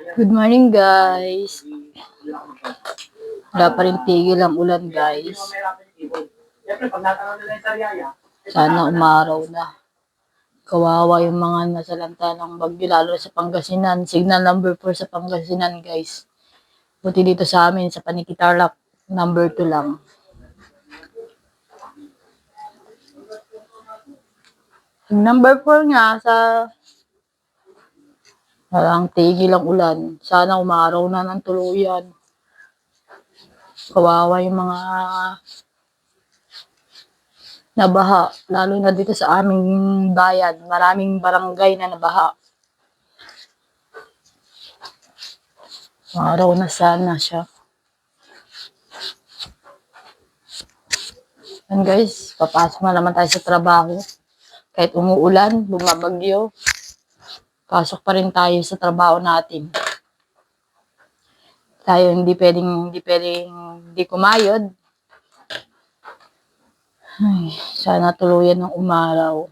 Good morning, guys. Wala pa rin tigil ang ulan, guys. Sana umaraw na. Kawawa yung mga nasalanta ng bagyo, lalo sa Pangasinan. Signal number 4 sa Pangasinan, guys. Buti dito sa amin, sa Panikitarlac, number 2 lang. Yung number 4 nga, walang tigil ang ulan. Sana umaraw na ng tuluyan. Kawawa yung mga nabaha, lalo na dito sa aming bayan. Maraming barangay na nabaha. Araw na sana siya. And guys, papasok na naman tayo sa trabaho. Kahit umuulan, bumabagyo, pasok pa rin tayo sa trabaho natin. Tayo hindi pwedeng hindi kumayod. Ay, sana tuluyan ng umaraw.